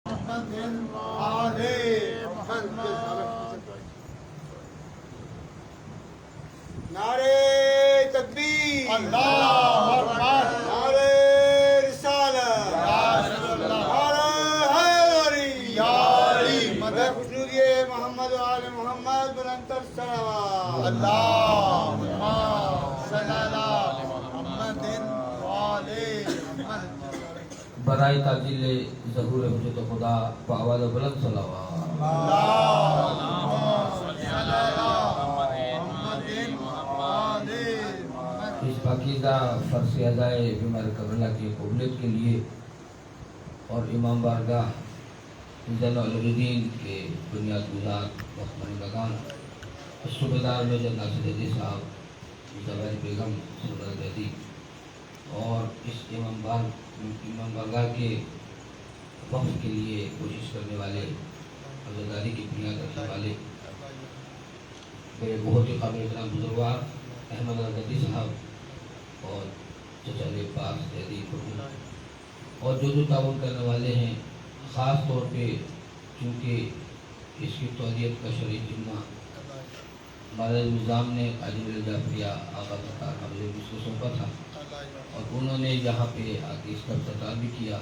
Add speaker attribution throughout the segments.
Speaker 1: نعرے تکبیر،
Speaker 2: اللہ اکبر،
Speaker 1: نعرے رسالت، نعرے حیدری،
Speaker 2: یا علی
Speaker 1: مدد حضوریہ محمد و آل محمد بلندر صلوات۔
Speaker 2: اللہم صلی اللہ محمد وآل محمد۔
Speaker 3: برائے تعجیل ظہور حجت خدا بآواز بلند صلوات۔
Speaker 2: اللہم صلی اللہ محمد وآل محمد۔
Speaker 3: اس پاکیزہ فرض ادائے بیمار کربلا کی قبولیت کے لیے اور امام بارگاہ زین العابدین کے بنیاد گزار محترم مہمانان، صوبیدار میجر ناصر علی صاحب، زبیر بیگم سرور بیدی، اور اس امام بارگاہ کے وقف کے لیے کوشش کرنے والے، عزاداری کی بنیاد رکھنے والے میرے بہت ہی قابل احترام بزرگوار احمد الغدی صاحب اور چچا عباس زیدی اور جو تعاون کرنے والے ہیں، خاص طور پہ چونکہ اس کی تولیت کا شرعی ذمہ ہمارے نظام نے قاضی جعفریہ آقا ستار حافظ اس کو سونپا تھا، اور انہوں نے یہاں پہ آ کے اس کا افتتاح بھی کیا،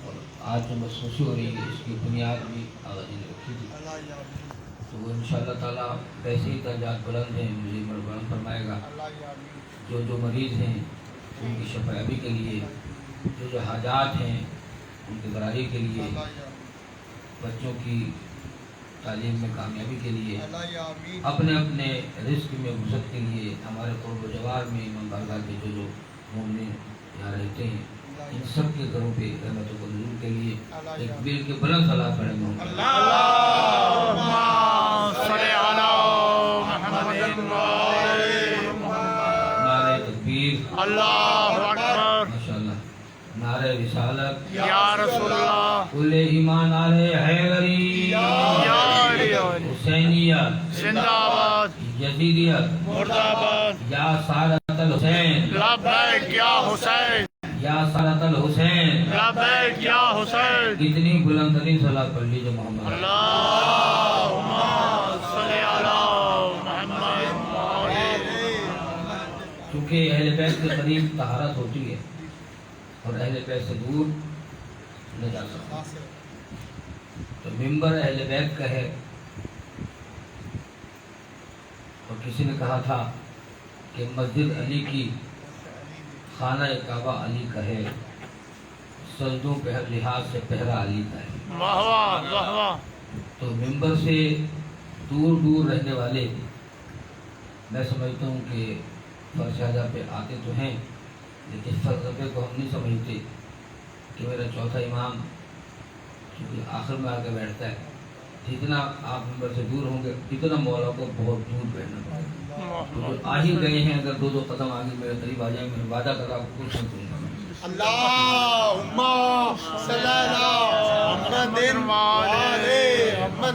Speaker 3: اور آج جو محسوسی ہو رہی ہے اس کی بنیاد بھی آقا جی نے رکھی تھی، تو وہ انشاءاللہ تعالیٰ ویسے ہی درجات بلند ہیں، مجھے بلند فرمائے گا۔ جو مریض ہیں ان کی شفایابی کے لیے، جو حاجات ہیں ان کی براری کے لیے، بچوں کی تعلیم میں کامیابی کے لیے، اپنے اپنے رزق میں وسعت کے لیے، ہمارے قرب و جوار میں امام بارگاہ کے جو مومنین یہاں رہتے ہیں، ان سب کے گھروں پہ رحمتوں کو نزول کے لیے ایک بیل کے بلند صلوات پڑھیں گے۔
Speaker 2: اللہم صلی اللہ محمد وآل محمد۔
Speaker 3: نعرہ تکبیر،
Speaker 2: اللہ اکبر،
Speaker 3: ماشاءاللہ، نعرہ رسالت،
Speaker 2: یا رسول اللہ،
Speaker 3: کل ایمان، نعرہ حیدری،
Speaker 2: یا علی،
Speaker 3: حسینیت،
Speaker 2: زندہ آباد،
Speaker 3: یزیدیت،
Speaker 2: مردہ آباد،
Speaker 3: یا سعادت الحسین،
Speaker 2: لبیک یا حسین،
Speaker 3: یا سعادت الحسین۔
Speaker 2: لبیک یا حسین۔
Speaker 3: کتنی بلند ترین صلوات پڑھ لیجیے محمد۔
Speaker 2: اللہم صلی اللہ محمد وآل محمد۔
Speaker 3: چونکہ اہل بیت کے قریب طہارت ہوتی ہے اور اہل بیت سے دور نہ جا سکتا، تو ممبر اہل بیت کا ہے، اور کسی نے کہا تھا کہ مسجد علی کی، خانہ کعبہ علی کا ہے، سجدوں پہ ہر لحاظ سے پہرا علی کا ہے۔
Speaker 2: واہ واہ واہ واہ۔
Speaker 3: تو ممبر سے دور دور رہنے والے، میں سمجھتا ہوں کہ فرض شہادہ پہ آتے تو ہیں، لیکن فلسفے کو ہم نہیں سمجھتے کہ میرا چوتھا امام کیونکہ آخر میں آ کے بیٹھتا ہے، جتنا آپ ممبر سے دور ہوں گے اتنا مولا کو بہت دور بیٹھنا پڑے گا۔ تو جو آ ہی گئے ہیں، اگر دو قدم آگے میرے قریب آ جائیں، میں وعدہ کر رہا ہوں کچھ نہیں کروں گا۔
Speaker 2: اللہم صلی اللہ محمد وآل محمد۔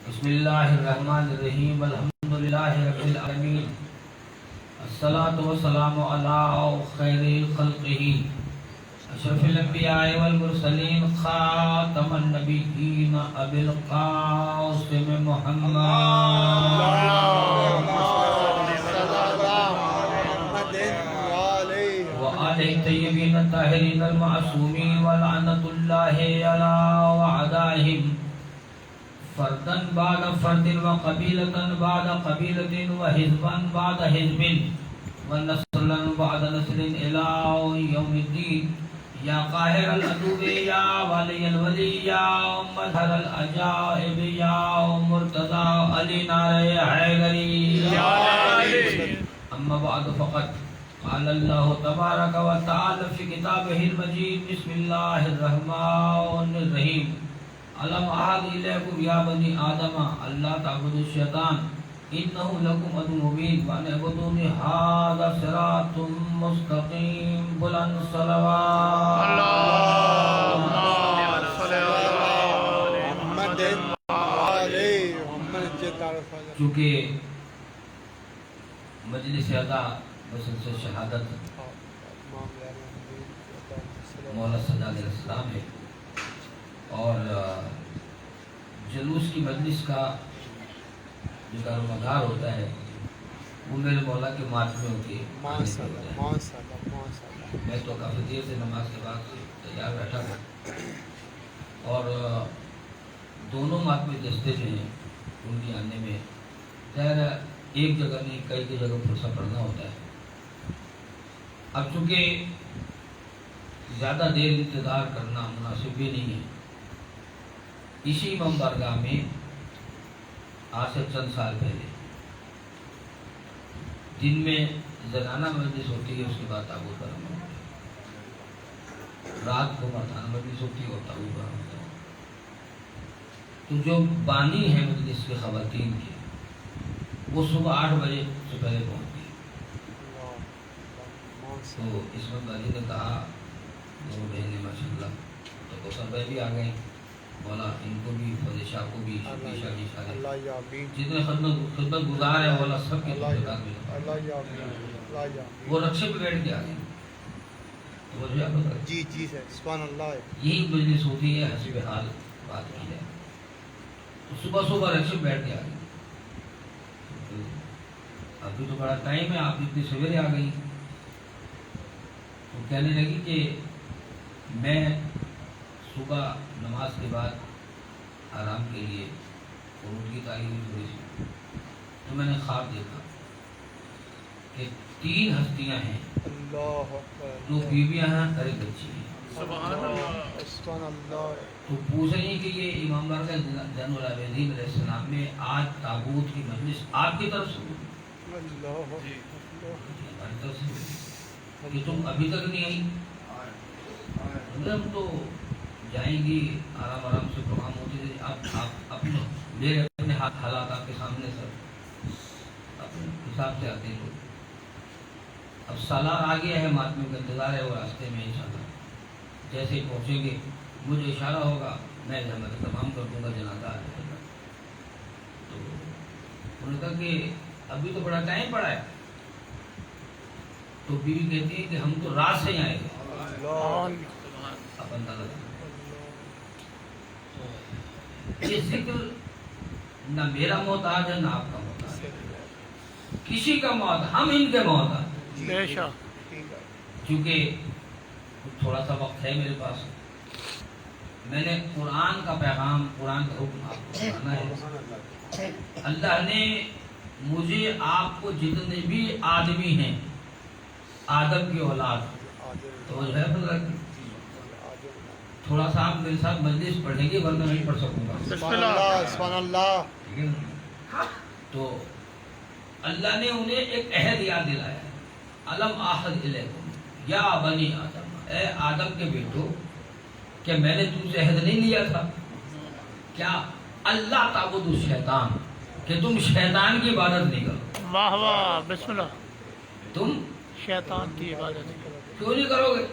Speaker 3: بسم اللہ الرحمن الرحیم، الحمدللہ رب العالمین، الصلاۃ والسلام علی خیر خلقہ، اشرف الانبیاء والمرسلین، خاتم النبیین، ابی القاسم محمد وآلہ الطیبین الطاہرین المعصومین، ولعنۃ اللہ علی اعدائہم، فردا بعد فرد، وقبیلۃ بعد قبیلۃ، وحزبا بعد حزب، ونسلا بعد نسل، الی یوم الدین۔ یا قاہر العدو، یا ولی الولی، یا مظہر العجائب، یا مرتضی علی، نعرہ حیدری،
Speaker 2: یا علی۔
Speaker 3: اما بعد فقط قال اللہ تبارک و تعالی فی کتابہ المجید، بسم اللہ الرحمن الرحیم، علم اعاذ الیکم یا بنی آدم اللہ تعبدوا الشیطان انہ لکم عدو مبین وان اعبدونی ھذا صراط مستقیم۔ بلند صلوات۔
Speaker 2: اللہم صلی اللہ محمد وآل محمد۔
Speaker 3: چونکہ مجلس ادا مسلسل شہادت मौला सज्जाद अलैहिस्सलाम है और जुलूस की मजलिस का जो दारोमदार होता है वो मेरे मौला के मातमियों के आने से होता है। मैं तो काफ़ी देर से नमाज के बाद तैयार बैठा था और दोनों मातमी दस्ते जो हैं उनके आने में ज़ाहिर एक जगह नहीं कई जगह फुर्सा पड़ना होता है। अब चूँकि ज़्यादा देर इंतज़ार करना मुनासिब भी नहीं है, इसी इमाम बारगाह में आज से चंद साल पहले दिन में ज़नाना मजलिस होती है, उसके बाद ताबूत बरामद होता है, रात को मर्दाना मजलिस होती है और ताबूत बरामद होता है। तो जो बानी है मजलिस के ख़वातीन के वो सुबह 8 बजे से पहले पहुँचती है। तो इसमत वाली ने कहा दो बहनें माशाल्लाह, तो कौसर भाई भी आ गए, मौला इनको भी फतेह को भी शफी जी सारे जितने खिदमत गुजार है मौला सब के वो रक्षे पे बैठ के आ गए। तो वो जो
Speaker 2: जी जी सर सुभान अल्लाह।
Speaker 3: यही मजलिस होती है, हस्ब हाल बात की जाए तो सुबह सुबह रक्षे पे बैठ के आ गए। तो अभी तो बड़ा टाइम है, आप इतनी सवेरे आ गई। तो कहने लगी कि मैं सुबह नमाज के बाद आराम के लिए और उनकी तारीफ थोड़ी सी तो मैंने ख्वाब देखा कि 3 हस्तियां हैं, 2 बीवियां हैं और 1 बच्ची है। तो पूछ रही हैं कि ये इमाम बारगाह ज़ैनुल आबिदीन अलैहिस्सलाम में आज ताबूत की मजलिस आपकी तरफ से हुई, हमारी तरफ से कि तुम अभी तक नहीं आई। हम तो जाएंगी, आराम आराम से प्रोग्राम होते थे, आप अपने हाथ हालात आपके सामने सर अपने हिसाब से आते हैं लोग। अब सालार आ गया है, मातमियों का इंतज़ार है, वो रास्ते में इंशाअल्लाह जैसे ही पहुँचेंगे मुझे इशारा होगा, मैं जहमत तमाम कर दूँगा, जनाजा आ जाएगा। तो उन्होंने कहा कि अभी तो बड़ा टाइम पड़ा है। तो बीवी कहती है कि हम तो रात से ही आएंगे। अपन ये जिक्र न मेरा मोहताज है न आपका मोहताज है, किसी का मोहताज, हम इनके मोहताज। क्योंकि थोड़ा सा वक्त है मेरे पास, मैंने कुरान का पैगाम, कुरान का हुक्म आपको सुनाना है। अल्लाह ने मुझे आपको जितने भी आदमी हैं, आदम की औलाद, तो जो है थोड़ा सा आप मेरे साथ मजलिस पढ़ेंगे, वरना नहीं पढ़ सकूंगा।
Speaker 2: सुभान अल्लाह।
Speaker 3: तो अल्लाह ने उन्हें एक अहद याद दिलाया, अलम आहद इलैकुम या बनी आदम, ए आदम के बेटो, क्या मैंने तुमसे अहद नहीं लिया था क्या? अल्लाह ताबुदु शैतान, कि तुम शैतान की इबादत नहीं करो।
Speaker 4: वाह वाह बिस्मिल्लाह।
Speaker 3: तुम
Speaker 4: शैतान की इबादत
Speaker 3: क्यों नहीं करोगे?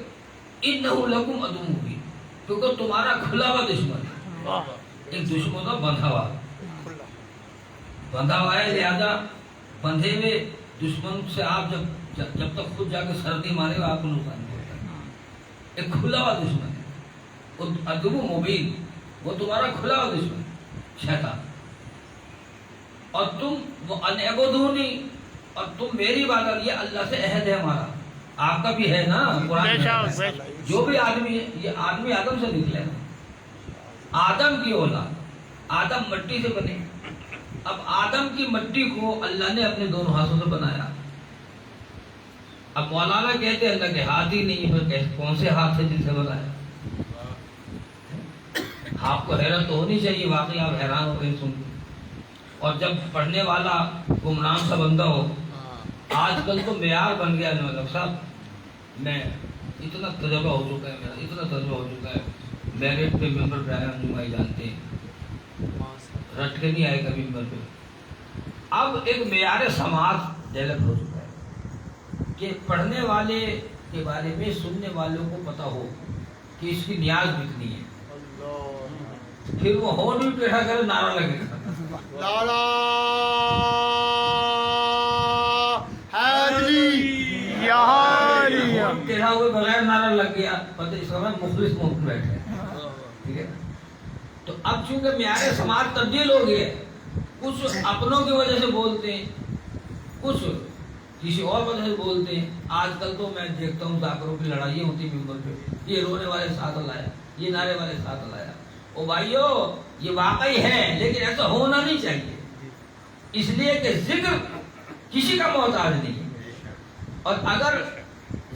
Speaker 3: इन्नहु लकुम अदुव्वुन मुबीन, क्योंकि तुम्हारा खुला हुआ दुश्मन है।
Speaker 4: वाह।
Speaker 3: एक दुश्मन का बंधा हुआ है, लिहाजा बंधे हुए दुश्मन से आप जब तक खुद जाकर सर्दी मारेगा आपको नुकसान नहीं होता। एक खुला हुआ दुश्मन है, वो अदुव्वुन मुबीन, वो तुम्हारा खुला हुआ दुश्मन शैतान। और तुम वो अनअबुदूनी, और तुम मेरी इबादत, ये अल्लाह से अहद है हमारा, आपका भी है ना कुरान में। जो भी आदमी है, ये आदमी आदम से निकले ना, आदम की औलाद, आदम मिट्टी से बने। अब आदम की मिट्टी को अल्लाह ने अपने दोनों हाथों से बनाया। अब मौलाना कहते हैं अल्लाह के हाथ ही नहीं है, फिर कौन से हाथ से जिनसे बनाया? आपको हैरत तो होनी चाहिए, वाकई आप हैरान हो गए सुन। और जब पढ़ने वाला गुमनाम सा बंदा हो, आजकल तो मेयार बन गया नौलख साहब, मैं इतना तजुर्बा हो चुका है मेरा, इतना तजुर्बा हो चुका है, मेरिट पे मेंबर पे आया हूँ, भाई जानते हैं, रट के नहीं आए कभी मेंबर पे। अब एक मेयार समाज डेवलप हो चुका है कि पढ़ने वाले के बारे में सुनने वालों को पता हो कि इसकी न्याज कितनी है, फिर वो हो नहीं टेढ़ा करे नारा लगेगा,
Speaker 2: लाला
Speaker 4: यहाँ
Speaker 3: टेढ़ा हुए बगैर नारा लग गया, पता समय मुखलिस मोहम्मद बैठे हैं, ठीक है। तो अब चूंकि म्यार समाज तब्दील हो गया, कुछ अपनों की वजह से बोलते हैं, कुछ किसी और वजह से बोलते हैं। आजकल तो मैं देखता हूँ जाकरों की लड़ाइयाँ होती मिंबर पे, ये रोने वाले साथ लाया, ये नारे वाले साथ लाया। ओ भाइयों, ये वाकई है, लेकिन ऐसा होना नहीं चाहिए, इसलिए कि जिक्र किसी का मोहताज नहीं है, और अगर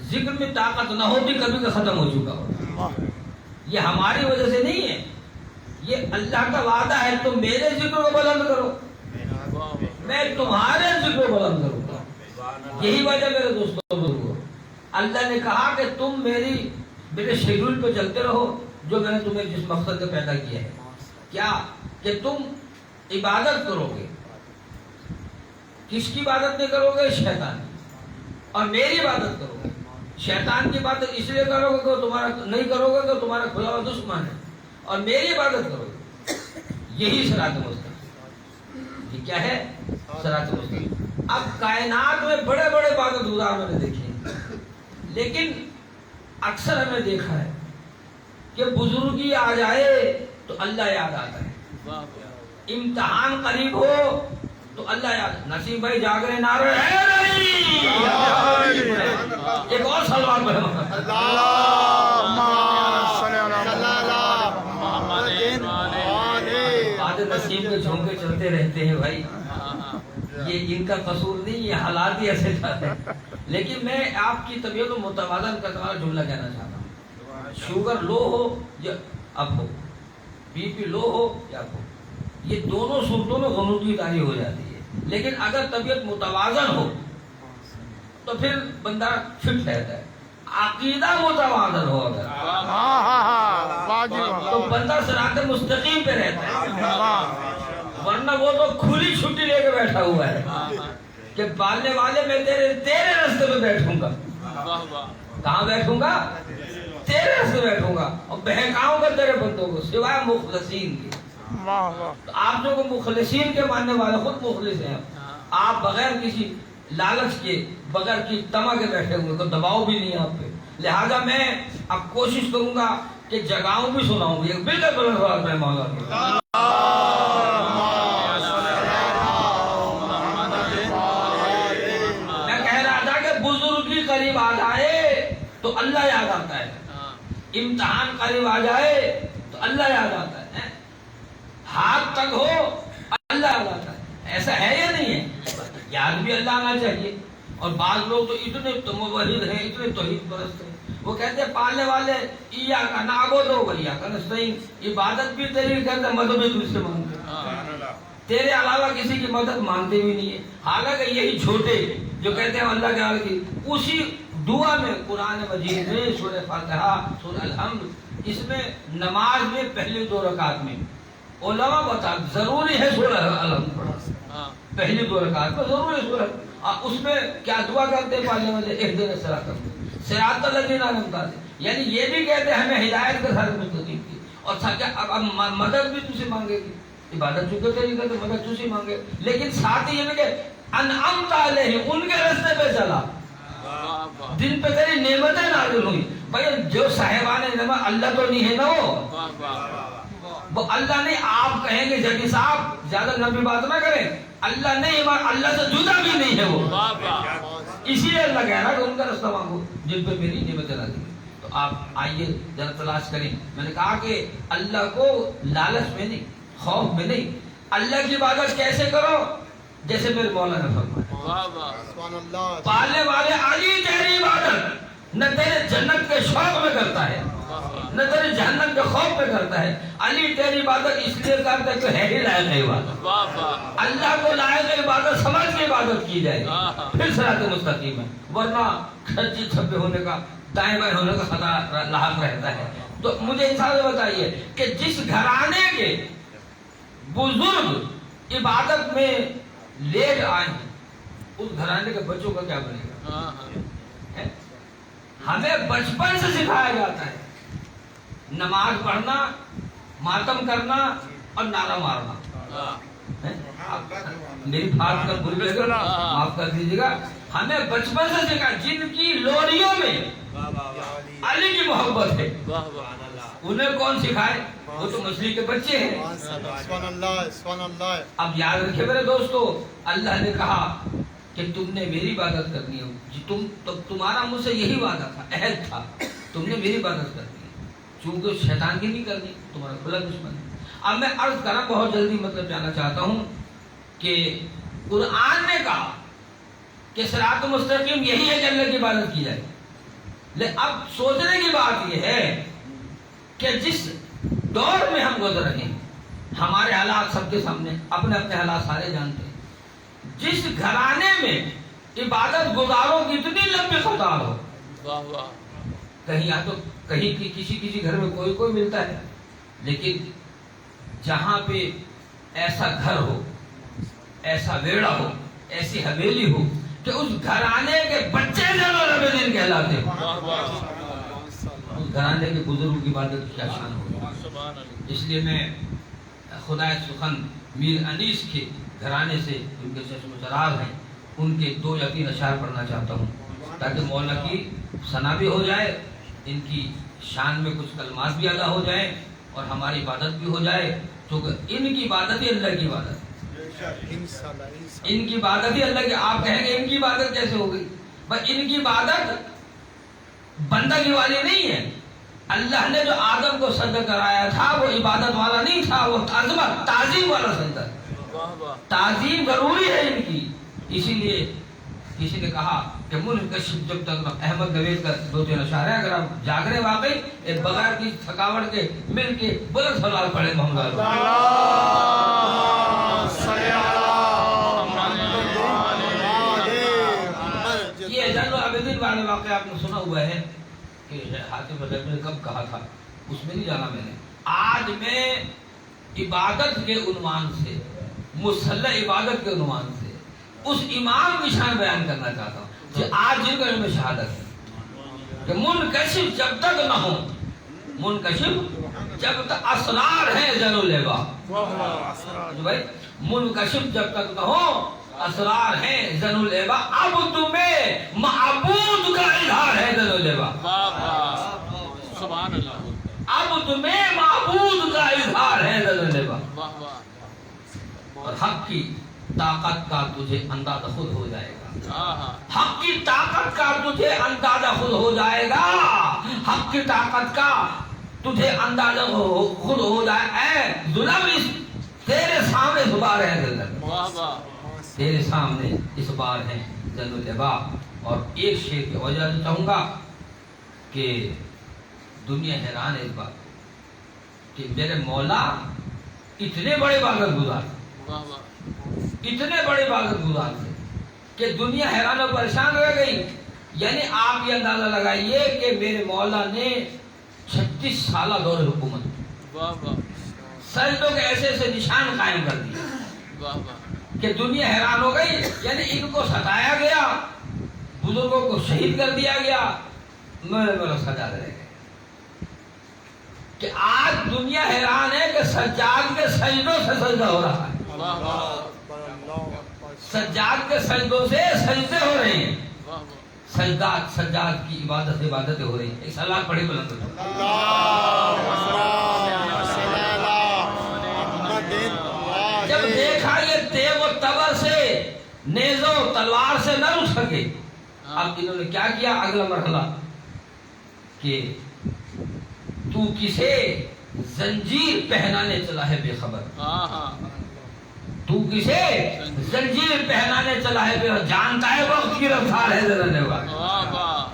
Speaker 3: जिक्र में ताकत न होती कभी का खत्म हो चुका होता। ये हमारी वजह से नहीं है, ये अल्लाह का वादा है, तुम मेरे जिक्र को बुलंद करो, मैं तुम्हारे जिक्र को बुलंद करूंगा। यही वजह मेरे दोस्तों बुजुर्गों, अल्लाह ने कहा कि तुम मेरे शेड्यूल पे चलते रहो, जो मैंने तुम्हें जिस मकसद से पैदा किया है। क्या कि तुम इबादत करोगे, किसकी इबादत नहीं करोगे? शैतान की। और मेरी इबादत करोगे। शैतान की इबादत इसलिए करोगे कि तुम्हारा नहीं करोगे तो तुम्हारा खुला हुआ दुश्मन है, और मेरी इबादत करोगे, यही सिरात मुस्तकीम। ये क्या है? सिरात मुस्तकीम। अब कायनात में बड़े बड़े इबादत गुजार मैंने देखे, लेकिन अक्सर हमने देखा है कि बुजुर्गी आ जाए तो अल्लाह याद आता है, इम्तिहान करीब हो तो अल्लाह याद। नसीम भाई जाग रहे, नारे है नहीं, एक और सलवार पढ़ो। आज नसीम के झोंके चलते रहते हैं भाई, ये इनका कसूर नहीं, ये हालात ही ऐसे जाते हैं। लेकिन मैं आपकी तबीयत को मुतवाज़न करने वाला जुमला कहना चाहता हूँ। शुगर लो हो या अप हो, बीपी लो हो या अप हो, ये दोनों सूरतों में गनुती तारी हो जाती है। लेकिन अगर तबीयत मुतवाज़न हो तो फिर बंदा फिट रहता है। अकीदा मुतवाज़न हो अगर तो बंदा सिरात मुस्तकीम पे रहता है, वरना वो तो खुली छुट्टी लेके बैठा हुआ है कि पालने वाले मैं तेरे रास्ते पे बैठूंगा। कहाँ बैठूंगा? तेरे रास्ते बैठूंगा और बहकाऊंगा तेरे बंदों को, सिवाय मुखलसीन के। तो आप जो मुखलसीन के मानने वाले खुद मुखलिस हैं, आप बगैर किसी लालच के, बगैर की तमा के बैठे हुए, कोई दबाव भी नहीं है आप पे। लिहाजा मैं अब कोशिश करूंगा कि जगाऊं भी सुनाऊं भी। एक बिल्कुल बुलंद आवाज में मौला मैं कह रहा था कि बुजुर्गी करीब आ जाए तो अल्लाह याद आता है, इम्तिहान करीब आ जाए तो अल्लाह याद आता है, हाथ तक हो अल्लाह याद आता है। ऐसा है या नहीं है? याद भी अल्लाह आना चाहिए। और बाद लोग तो इतने मुवहिद हैं, इतने तौहीद परस्त हैं, वो कहते हैं पालने वाले इया का नाबुदो व इया का नस्तईन, इबादत भी तेरी करते, मदद भी तुझसे मांगते, तेरे अलावा किसी की मदद मांगते भी नहीं है। हालांकि यही छोटे जो कहते हैं अल्लाह के आगे की, उसी दुआ में कुरान मजीद में सूरह फातिहा, सूरह अल-हम्द, इसमें नमाज में पहली 2 रकात में उलमा बता जरूरी है सूरह अल-हम्द पढ़ना, पहली 2 रकात में जरूरी है सूरह। उसमें क्या दुआ करते हैं पालने वाले? इहदिना सिरातल लज़ीना अनअमता अलैहिम, यानी ये भी कहते हैं हमें हिदायत का साथ मुस्तकीम की। और अब मदद भी तुझसे मांगेगी, इबादत चुके तेरी करते, मदद तुझसे मांगे, लेकिन साथ ही ये अनअमता अलैहिम, उनके रास्ते पे चला, जिन पे तेरी नेमतें नाज़िल हुई। भाई जो साहिबान नेमत अल्लाह तो नहीं है ना, वो अल्लाह नहीं। आप कहेंगे जबी साहब ज्यादा लंबी बात ना करें, अल्लाह नहीं, अल्लाह से जुदा भी नहीं है वो, इसीलिए अल्लाह कह रहा है कि उनका रास्ता मांगो जिन पे मेरी नेमतें नाज़िल हुई। तो आप आइए जरा तलाश करें। मैंने कहा कि अल्लाह को लालच में नहीं, खौफ में नहीं, अल्लाह की इबादत कैसे करो? जैसे मेरे मौला ने फरमाया, पालने वाले अली तेरी इबादत न तेरे जन्नत के शौक में करता है, न तेरे जहन्नम के खौफ में करता है। अली तेरी इबादत इसलिए करता है कि है ही लायक है इबादत, अल्लाह को लायक इबादत समझ के इबादत की जाएगी, फिर सिरात मुस्तकीम है। वरना खच्ची छप्पे होने का, दाएं बाएं होने का खतरा लाहक रहता है। तो मुझे इंसान बताइए कि जिस घराने के बुजुर्ग इबादत में लेट आए उस घराने के बच्चों का क्या बनेगा? हमें बचपन से सिखाया जाता है नमाज पढ़ना, मातम करना और नारा मारना। मेरी बात कर बुरी लगेगा, माफ कर दीजिएगा। ہمیں بچپن سے سکھا جن کی لوریوں میں علی کی محبت ہے انہیں کون سکھائے؟ وہ تو مچھلی کے بچے ہیں.
Speaker 2: سبحان اللہ سبحان اللہ.
Speaker 3: اب یاد رکھے میرے دوستو، اللہ نے کہا کہ تم نے میری عبادت کرنی ہے. تمہارا مجھ سے یہی وعدہ تھا، عہد تھا، تم نے میری عبادت کرنی ہے. چونکہ شیطان کی نہیں کرنی، تمہارا کھلا دشمن ہے. اب میں عرض کرا بہت جلدی مطلب جانا چاہتا ہوں کہ قرآن نے کہا کہ صراط مستقیم یہی ہے کہ اللہ کی عبادت کی جائے. لیکن اب سوچنے کی بات یہ ہے کہ جس دور میں ہم گزر رہے ہیں، ہمارے حالات سب کے سامنے، اپنے اپنے حالات سارے جانتے ہیں. جس گھرانے میں عبادت گزاروں کی اتنی لمبی قطار ہو، کہیں یا تو کہیں کسی گھر میں کوئی ملتا ہے، لیکن جہاں پہ ایسا گھر ہو، ایسا ویڑا ہو، ایسی حویلی ہو کہ اس گھرانے کے بچے زین العابدین کہلاتے ہیں، اس گھرانے کے بزرگوں کی عبادت کیا شان ہوگی. اس لیے میں خدا سخن میر انیس کے گھرانے سے، ان کے چشم و چراغ ہیں، ان کے 2 یا 3 اشعار پڑھنا چاہتا ہوں تاکہ مولا کی ثنا بھی ہو جائے، ان کی شان میں کچھ کلمات بھی ادا ہو جائیں اور ہماری عبادت بھی ہو جائے. کیونکہ ان کی عبادت ہی اللہ کی عبادت، ان کی عبادت ہی اللہ کی. آپ کہیں گے ان کی عبادت کیسے ہو گئی؟ بس ان کی عبادت بندگی والی نہیں ہے. اللہ نے جو آدم کو سجدہ کرایا تھا وہ عبادت والا نہیں تھا، وہ عظمت تعظیم والا سجدہ. تعظیم ضروری ہے ان کی. اسی لیے کسی نے کہا کہ ملک کشف جب تک احمد نوید کا 2-3 اشعار ہے، اگر آپ جاگ رہے واقعی ایک بغیر کی تھکاوٹ کے مل کے بلند سلام پڑھے محمد یہ زین العابدین والے واقعہ آپ نے سنا ہوا ہے کہ حاتم حضرت نے کب کہا تھا، اس میں نہیں جانا میں نے. آج میں عبادت کے عنوان سے، مسلح عبادت کے عنوان سے اس امام کی شان بیان کرنا چاہتا ہوں کہ آج جن کا علم شہادت ہے کہ منکشف جب تک نہ ہو، منکشف جب تک اسرار ہے زین العبا، منکشف جب تک نہ ہو اسرار ہے زین العبا. اب تمہیں معبود کا اظہار ہے زین العبا،
Speaker 4: سبحان اللہ.
Speaker 3: اب تمہیں معبود کا اظہار ہے زین العبا. اور حق کی طاقت کا تجھے اندازہ خود ہو جائے گا، حق کی طاقت کا تجھے اندازہ خود ہو جائے گا، حق کی طاقت کا تجھے اندازہ خود ہو جائے. اے ظلم اس تیرے سامنے اس بار ہے دل، تیرے سامنے اس بار ہے زین العبا. اور ایک شعر کی وجہ سے چاہوں گا کہ دنیا حیران ہے اس بات کہ میرے مولا اتنے بڑے عبادت گزار، اتنے بڑے عبادت گزار تھے کہ دنیا حیران اور پریشان رہ گئی. یعنی آپ یہ اندازہ لگائیے کہ میرے مولا نے 36 سالہ دور حکومت، سجدوں کے ایسے ایسے نشان قائم کر دیے کہ دنیا حیران ہو گئی. یعنی ان کو ستایا گیا، بزرگوں کو شہید کر دیا گیا، میرے سجاد رہ گئے. کہ آج دنیا حیران ہے کہ سجاد کے سجدوں سے سجدہ ہو رہا ہے، سجاد کے سجدوں سے سجدے ہو رہے ہیں، سجاد کی عبادتیں ہو رہی ہیں. ایک سلام پڑھی بلند جب دیکھا یہ تیغ و تبر سے، نیز و تلوار سے نہ رک سکے. اب انہوں نے کیا کیا؟ اگلا مرحلہ کہ تو کسے زنجیر پہنانے چلا ہے بے خبر، تو کسے زنجیر پہنانے چلا ہے بے خبر، جانتا ہے وقت کی رفتار ہے زنانے والا،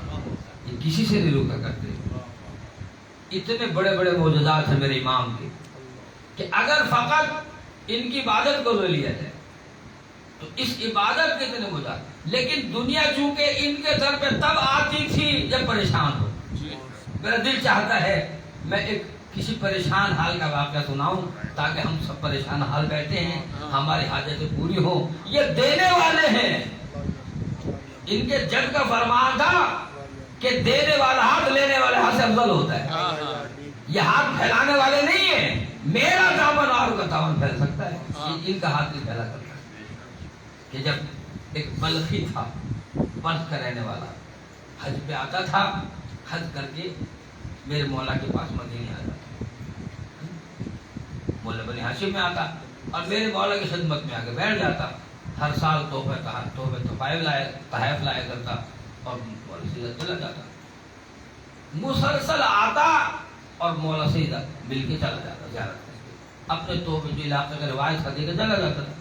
Speaker 3: یہ کسی سے نہیں روکا کرتے. اتنے بڑے بڑے معجزات ہیں میرے امام کے کہ اگر فقط ان کی عبادت کو لے لیا جائے تو اس عبادت کے اتنے معجزات. لیکن دنیا چونکہ ان کے در پہ تب آتی تھی جب پریشان ہو. میرا دل چاہتا ہے میں ایک کسی پریشان حال کا واقعہ سناؤں تاکہ ہم سب پریشان حال بیٹھے ہیں، ہماری حاجتیں پوری ہوں. یہ دینے والے ہیں، ان کے جد کا فرمان تھا کہ دینے والا ہاتھ لینے والے ہاتھ سے افضل ہوتا ہے. یہ ہاتھ پھیلانے والے نہیں ہیں، میرا دامن اور کا دامن پھیل سکتا ہے، ان کا ہاتھ نہیں پھیلا سکتا. کہ جب ایک بلخی تھا पर्स का रहने वाला, हज पे आता था, हज करके मेरे मौला के पास मदीने आता था, मौला बनी हाशिम में आता और मेरे मौला की खिदमत में आके बैठ जाता। हर साल तोहफे तहफ लाया करता और मौला सीधा चला जाता, मुसलसल आता और मौला सीधा मिल के चला जाता, ज़ियारत करके अपने तोहफे जो इलाके का रिवाज था देकर चला जाता था।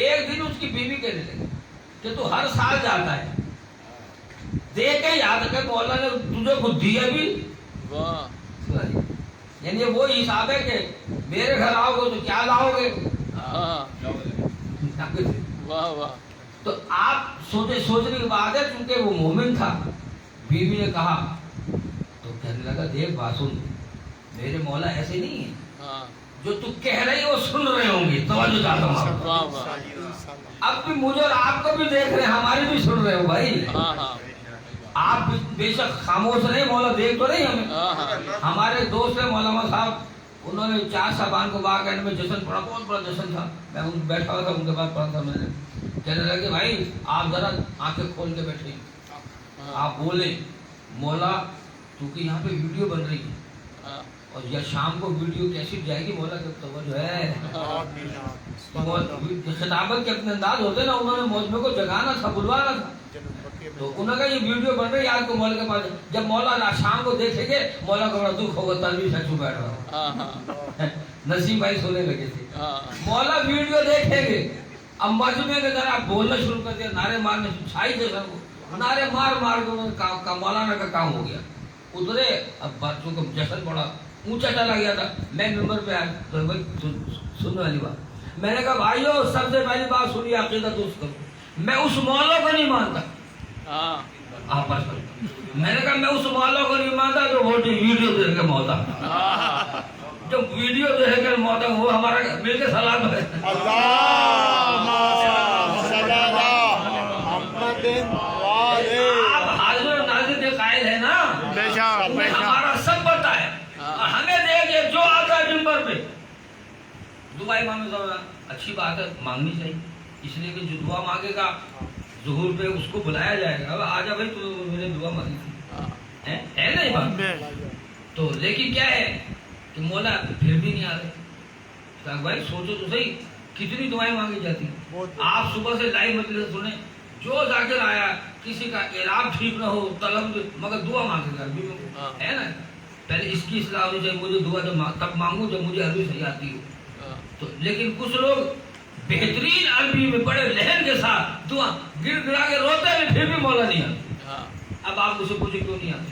Speaker 3: एक दिन उसकी बीवी कहने लगी कि तू हर साल जाता है, देख के याद कर मौला ने तुझे कुछ दिया भी। यानी वो हिसाब है कि मेरे घर आओगे तो क्या लाओगे।
Speaker 4: वाह वाह।
Speaker 3: तो आप सोचने की बात है, क्योंकि वो मोमिन था। बीवी ने कहा तो कहने लगा देख बात सुन, मेरे मौला ऐसे नहीं है, जो तू कह रही वो सुन रहे होंगे, तवज्जो चाहता हूँ। अब भी मुझे और आपको भी देख रहे हैं, हमारी भी सुन रहे हो भाई। आप बेशक खामोश नहीं, मौला देख तो नहीं हमें। हमारे दोस्त है मौलाना साहब, उन्होंने 4 साबान को बाग एंड में जश्न पढ़ा, बहुत बड़ा जश्न था, मैं उन बैठा हुआ था उनके पास पढ़ा था। मैंने कहने लगे भाई आप जरा आंखें खोल के बैठे, आप बोले मौला क्योंकि यहाँ पे वीडियो बन रही है और या शाम को वीडियो कैसी जाएगी, मौला जब तो जो है खिताबत के अपने अंदाज होते ना, उन्होंने मौजमे को जगाना था, बुलवाना था। तो उन्होंने कहा ये वीडियो बन रही है आज को मौला के पास, जब मौला शाम को देखेंगे मौला को बड़ा दुख होगा, तनवीर से बैठ रहा नसीम भाई सोने लगे थे। मौला वीडियो देखेंगे, अब मजमे में जरा बोलना शुरू कर दिया, नारे मारने छाई जैसा नारे मार मार के मौलाना का काम हो गया। उतरे, अब बच्चों को जश्न पड़ा, ऊंचा चला गया था, मैं नंबर पे आया तो भाई सुनने वाली बात, मैंने कहा भाइयों सबसे पहली बात सुनिए, अकीदा दुरुस्त करो, मैं उस मौला को नहीं मानता। आपस में मैंने कहा मैं उस मौला को नहीं मानता जो वो वीडियो देख के मौता, जो वीडियो देख के मौता वो हमारा मिलके सलाम है। आप हाजिर नाज़िर के कायल है ना, हमारा सब पता है और हमें देखिए जो आता है मिंबर पे दुआई मांगे, अच्छी बात है मांगनी चाहिए, इसलिए कि जो दुआ मांगेगा ज़ुहूर पे उसको बुलाया जाएगा, अब आजा भाई तू मैंने दुआ मांगी थी, है नहीं बात। तो लेकिन क्या है कि मौला फिर भी नहीं आ रहे। भाई सोचो तो सही कितनी दुआएं मांगी जाती हैं। आप सुबह से लाइव मजलिस सुने, जो जाकर आया किसी का इलाज ठीक ना हो तलब मगर दुआ मांगेगा, है ना। पहले इसकी इस्लाह होनी चाहिए, मुझे दुआ तब मांगू जब मुझे अरबी सही आती हो। तो लेकिन कुछ लोग बेहतरीन अरबी में बड़े लहर के साथ दुआ गिर गिरा के रोते हैं, फिर भी मौला नहीं आते। अब आप मुझे पूछे क्यों नहीं आते,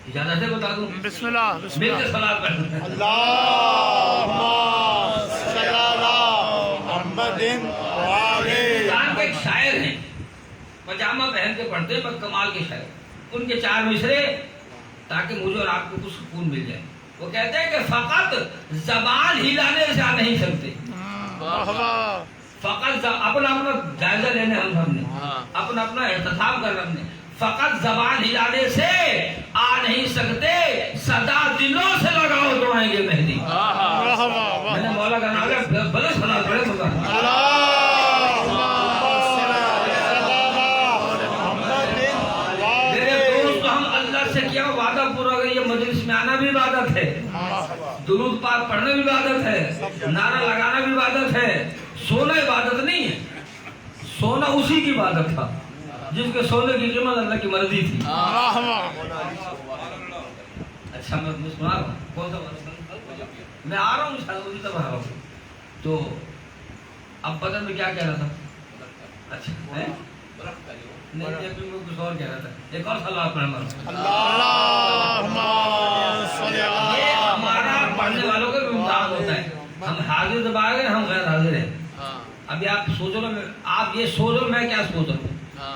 Speaker 3: इजाजत है बता दूं।
Speaker 4: बिस्मिल्लाह
Speaker 3: मिलके सलात पढ़ें। पाकिस्तान के एक शायर हैं, पजामा पहन के पढ़ते हैं, पर कमाल के शायर, उनके 4 मिसरे ताकि मुझे और आपको कुछ सुकून मिल जाए। वो कहते हैं कि फकत जबान हिलाने से आ नहीं सकते, फकत अपना अपना जायजा लेने हम हमने अपना अपना एहतसाब कर हमने, फकत जबान हिलाने से आ नहीं सकते, सदा दिलों से लगाओ तो आएंगे मेहदी। मैंने मौला का नाम लिया, बड़े सलात पढ़े क्या वादा पूरा हो गया, ये मजलिस में आना भी इबादत है, दुरूद पाक पढ़ना भी इबादत है, नारा लगाना भी इबादत है, सोना इबादत नहीं है, सोना उसी की इबादत था जिसके सोने की कीमत अल्लाह की मर्जी थी। अच्छा मैं सुना रहा हूँ, कौन सा मैं आ रहा हूँ उसी तरफ आ रहा हूँ। तो अब बदन में क्या कह रहा था, अच्छा है नहीं कुछ और कह रहा था, एक और सलाह पढ़ना। ये हमारा पढ़ने वालों का इम्तिहान होता है, हम हाजिर दबा गए, हम गैर हाजिर हैं। अभी आप सोच लो, आप ये सोच लो मैं क्या सोच रहा हूँ,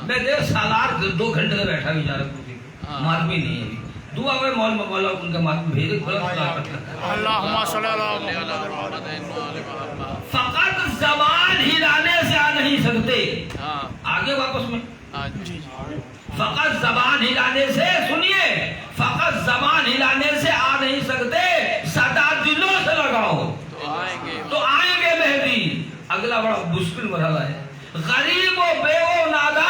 Speaker 3: मैं देर सालार 2 घंटे से बैठा बेचारा कुर्सी पे, मालूम ही नहीं है अभी दुआ में मौला उनका मालूम भेजे फकत जबान हिलाने से आ नहीं सकते। आगे वापस में फकत जबान हिलाने से, सुनिए, फकत जबान हिलाने से आ नहीं सकते, सदा दिलों से लगाओ तो आएंगे मेहदी। अगला बड़ा मुश्किल मरहला है, गरीब व बेओ नादा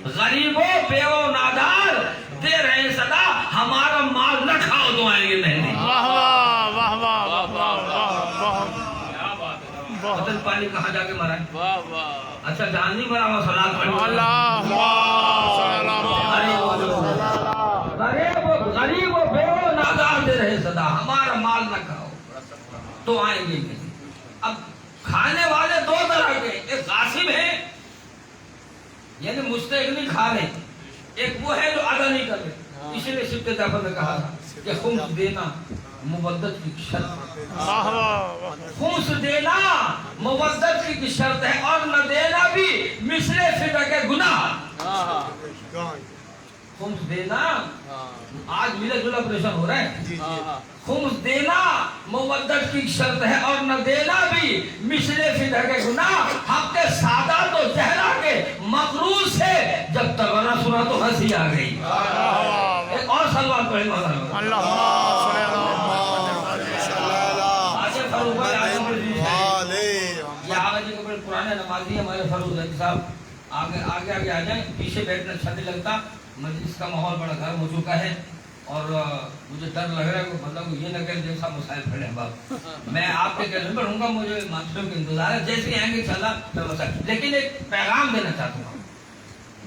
Speaker 3: غریبوں بیوہ نادار دے رہے صدا ہمارا مال نہ کھاؤ دعائیں گے مہدی
Speaker 4: واہ واہ واہ واہ واہ واہ واہ
Speaker 3: قتل پانی کہاں جا کے مرا ہے اچھا جہاں نہیں مرا ہوا صلاۃ پڑھو
Speaker 4: اللہ
Speaker 3: غریب و بیوہ نادار دے رہے صدا ہمارا مال نہ کھاؤ تو آئیں گے مہدی اب کھانے والے دو طرح کے ایک غاصب ہیں یعنی مستحق نہیں کھا رہے ایک وہ ہے جو ادا نہیں کر رہے اسی لیے سبت جعفر نے کہا تھا کہ خمس دینا مودت کی شرط خمس دینا مودت کی شرط ہے اور نہ دینا بھی مثل فدیہ کے گناہ خمس دینا آج ملے جل آپریشن ہو رہا ہے خمس دینا مودت کی شرط ہے اور نہ دینا بھی مثل فدیہ کے گناہ ہم کے سادات و زہرا کے مقروض سے جب ترانہ سنا تو ہنسی آ گئی ایک اور سلوات پڑھیں مولانا
Speaker 4: اللہ
Speaker 3: آج فاروق بھائی یہ آغا جی کے بڑے پرانے نمازی ہمارے فاروق زکی صاحب آگے آ جائیں پیچھے بیٹھنا اچھا نہیں لگتا مجلس کا ماحول بڑا گرم ہو چکا ہے اور مجھے ڈر لگ رہا ہے کہ بندہ کو یہ نہ کہے جیسا مسائل پڑھے ہیں باپ میں آپ کے کہنے پڑھوں گا مجھے معاشروں کے انتظار ہے جیسے آئیں گے انشاءاللہ میں مسائل لیکن ایک پیغام دینا چاہتا ہوں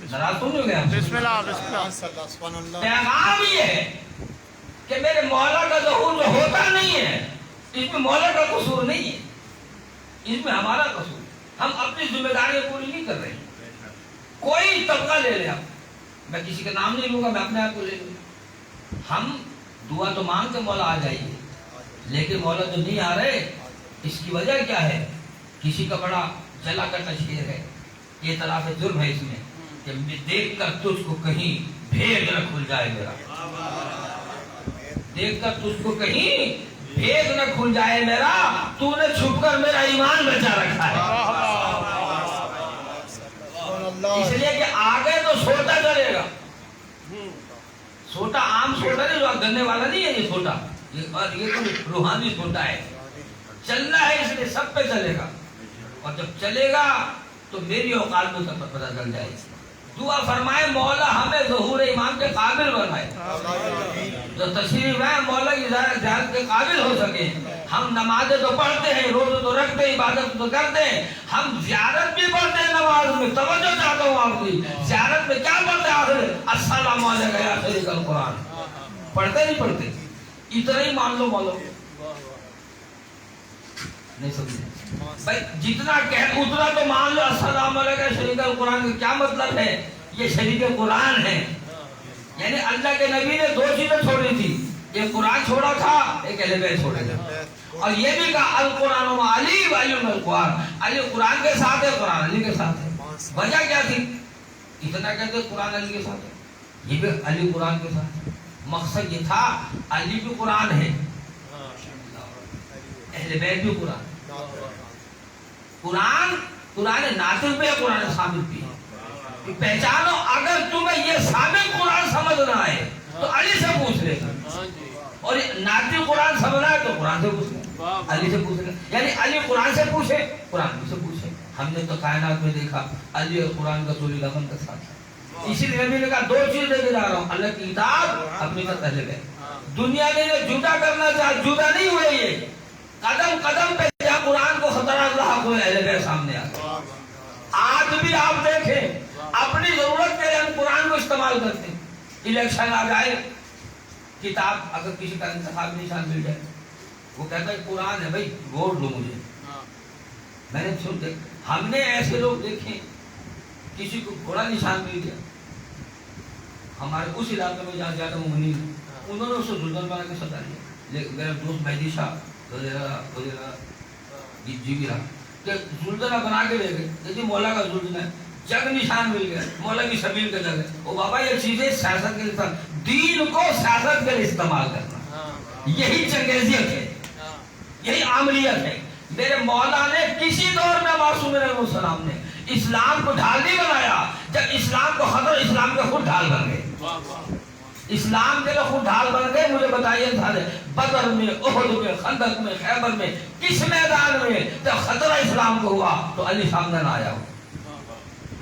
Speaker 3: ناراض تو نہیں ہو گیا
Speaker 4: بسم اللہ بسم اللہ
Speaker 3: پیغام یہ ہے کہ میرے مولا کا ظہور جو ہوتا نہیں ہے اس میں مولا کا قصور نہیں ہے اس میں ہمارا قصور ہم اپنی ذمہ داری پوری نہیں کر رہے کوئی طبقہ لے لے آپ میں کسی کا نام نہیں لوں گا میں اپنے آپ کو لے لوں ہم دعا تو مانگ کے مولا آ جائیے لیکن مولا جو نہیں آ رہے اس کی وجہ کیا ہے کسی کا بڑا جلا کر تشہیر ہے یہ اعتراف جرم ہے اس میں کہ دیکھ کر تجھ کو کہیں بھید نہ کھل جائے میرا دیکھ کر تجھ کو کہیں بھید نہ کھل جائے میرا تو نے چھپ کر میرا ایمان بچا رکھا ہے اس لیے کہ آگے تو سوٹا چلے گا سوٹا عام سوٹا نہیں جو گنے والا نہیں ہے یہ سوٹا یہ تو روحانی سوٹا ہے چلنا ہے اس لیے سب پہ چلے گا اور جب چلے گا تو میری اوقات میں سب پتہ چل جائے گی دعا فرمائے مولا ہمیں ظہور ایمان کے قابل بنائے جو تشریف ہے مولا کی زیارت کے قابل ہو سکے ہم نمازیں تو پڑھتے ہیں روزے تو رکھتے ہیں عبادت تو کرتے ہیں ہم زیارت بھی پڑھتے ہیں نماز میں توجہ چاہتا ہوں آپ کی زیارت میں کیا پڑھتے ہیں آخر السلام علیکم یا شریک القرآن پڑھتے نہیں پڑھتے اتنا ہی مان لو مولا نہیں سمجھے بھائی جتنا کہہ اتنا تو مان لو السلام علیکم شریک القرآن کا کیا مطلب ہے یہ شریک قرآن ہے یعنی اللہ کے نبی نے دو چیزیں چھوڑی تھی ایک قرآن چھوڑا تھا ایک اہل بیت چھوڑے تھے اور یہ بھی کہا القرآن و علی و علی القرآن علی قرآن کے ساتھ ہے قرآن علی کے ساتھ ہے وجہ کیا تھی اتنا کہتے قرآن علی کے ساتھ ہے یہ بھی علی قرآن کے ساتھ ہے مقصد یہ تھا علی بھی قرآن ہے اہل بیت بھی قرآن قرآن ناطق بھی ہے قرآن ثابت بھی ہے پہچانو اگر تمہیں یہ ثابت قرآن سمجھنا ہے تو علی سے پوچھ لے اور ناطق قرآن سمجھنا ہے تو قرآن سے پوچھ لے علی سے پوچھ لے یعنی علی قرآن سے پوچھے قرآن سے پوچھے ہم نے تو کائنات میں دیکھا علی اور قرآن کا تولی لمن کا ساتھ ہے اسی لیے نبی نے کہا دو چیز لے کے جا رہا ہوں اللہ کی کتاب اپنی کا پہلے گئے دنیا نے جدا کرنا چاہا جدا نہیں ہوئے یہ قدم قدم پہ جہاں قرآن کو خطرہ لاحق ہوئے اہل بیت سامنے آ گئے آج بھی آپ دیکھیں اپنی ضرورت کے لیے ہم قرآن کو استعمال کرتے ہیں الیکشن آ جائے کتاب اگر کسی کا انتخاب نشان مل جائے وہ کہتا ہے قرآن ہے بھائی ووٹ دو مجھے میں نے سن دیکھ ہم نے ایسے لوگ دیکھے کسی کو گھوڑا نشان مل گیا ہمارے اس علاقے میں جہاں جاتا ہوں منی انہوں نے اسے زلزل بنا کے ستا لیا میرا دوست مہدی شاہ جی بھی رہا کہ زلزلہ بنا کے لے گئے جیسے مولا کا زلزلہ ہے جگ نشان مل گیا مولا کی سبیل کا جگ ہے وہ بابا یہ چیزیں سیاست کے لیے دین کو سیاست کے لیے استعمال کرنا یہی چنگیزیت ہے یہی عاملیت ہے میرے مولا نے کسی دور میں معصوم علیہ السلام نے اسلام کو ڈھال نہیں بنایا جب اسلام کو خطر اسلام کے خود ڈھال بن گئے اسلام کے لوگ خود ڈھال بن گئے مجھے بتائیے بدر میں احد میں خندق میں خیبر میں کس میدان میں جب خطرہ اسلام کو ہوا تو علی سامنے نہ آیا ہو